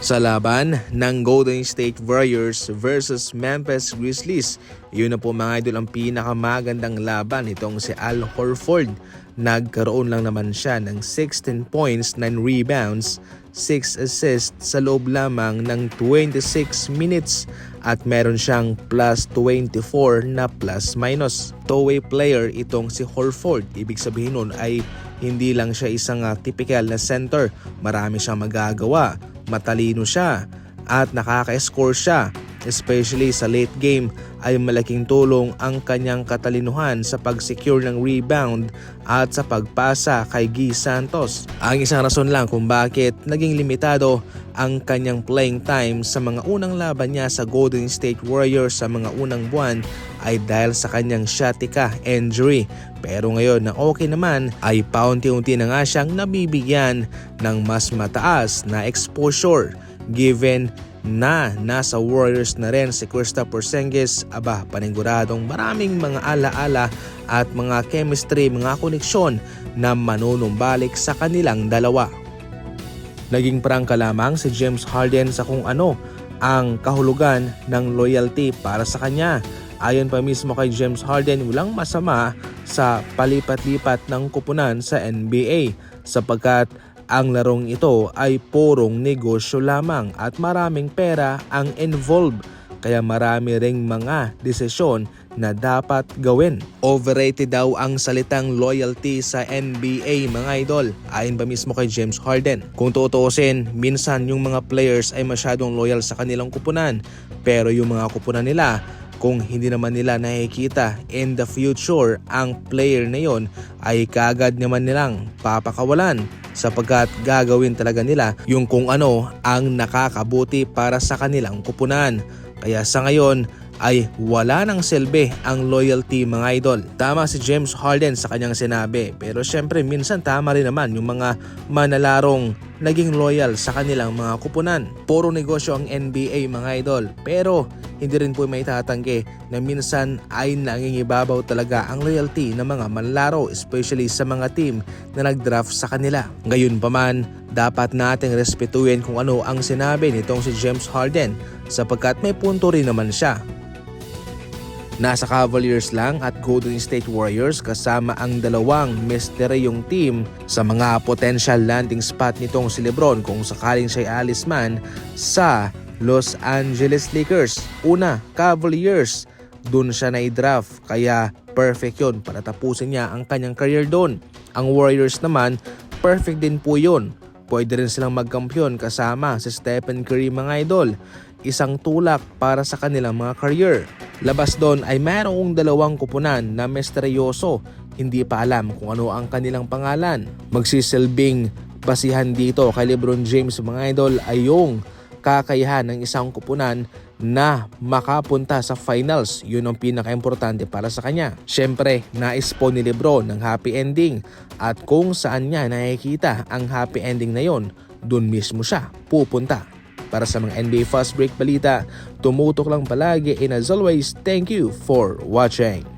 Sa laban ng Golden State Warriors versus Memphis Grizzlies, yun na po mga idol ang pinakamagandang laban itong si Al Horford. Nagkaroon lang naman siya ng 16 points, 9 rebounds, 6 assists sa loob lamang ng 26 minutes at meron siyang plus 24 na plus minus. Two-way player itong si Horford. Ibig sabihin nun ay hindi lang siya isang typical na center. Marami siyang magagawa. Matalino siya at nakaka-score siya, especially sa late game ay malaking tulong ang kanyang katalinuhan sa pag-secure ng rebound at sa pagpasa kay Guy Santos. Ang isang rason lang kung bakit naging limitado ang kanyang playing time sa mga unang laban niya sa Golden State Warriors sa mga unang buwan ay dahil sa kanyang sciatica injury. Pero ngayon na okay naman ay paunti-unti na nga siyang nabibigyan ng mas mataas na exposure. Given na nasa Warriors na rin si Kristaps Porzingis, paniguradong maraming mga alaala at mga chemistry, mga koneksyon na manunumbalik sa kanilang dalawa. Naging prangka lamang si James Harden sa kung ano ang kahulugan ng loyalty para sa kanya. Ayon pa mismo kay James Harden, walang masama sa palipat-lipat ng kupunan sa NBA sapagkat ang larong ito ay purong negosyo lamang at maraming pera ang involved, kaya marami ring mga desisyon na dapat gawin. Overrated daw ang salitang loyalty sa NBA mga idol, ayon pa mismo kay James Harden. Kung tutuusin, minsan yung mga players ay masyadong loyal sa kanilang kupunan, pero yung mga kupunan nila, kung hindi naman nila nakikita in the future ang player na yon, ay kaagad naman nilang papakawalan sapagkat gagawin talaga nila yung kung ano ang nakakabuti para sa kanilang kupunan. Kaya sa ngayon ay wala nang silbi ang loyalty mga idol. Tama si James Harden sa kanyang sinabi, pero syempre minsan tama rin naman yung mga manalarong naging loyal sa kanilang mga kupunan. Puro negosyo ang NBA mga idol, pero hindi rin po may tatanggi na minsan ay nangingibabaw talaga ang loyalty ng mga manlalaro, especially sa mga team na nag-draft sa kanila. Gayunpaman, dapat nating respetuhin kung ano ang sinabi nitong si James Harden sapagkat may punto rin naman siya. Nasa Cavaliers lang at Golden State Warriors kasama ang dalawang misteryong team sa mga potential landing spot nitong si LeBron kung sakaling siya'y alis man sa Los Angeles Lakers. Una, Cavaliers. Doon siya na-draft kaya perfect yun para tapusin niya ang kanyang career doon. Ang Warriors naman, perfect din po yun. Pwede rin silang magkampiyon kasama si Stephen Curry mga idol. Isang tulak para sa kanilang mga career. Labas doon ay mayroong dalawang kupunan na misteryoso. Hindi pa alam kung ano ang kanilang pangalan. Magsisilbing basihan dito kay LeBron James mga idol ay yung kakayahan ng isang kupunan na makapunta sa finals. Yun ang pinaka-importante para sa kanya. Siyempre, nais po ni LeBron ng happy ending at kung saan niya nakikita ang happy ending na yon, dun mismo siya pupunta. Para sa mga NBA Fast Break balita, tumutok lang palagi and as always, thank you for watching.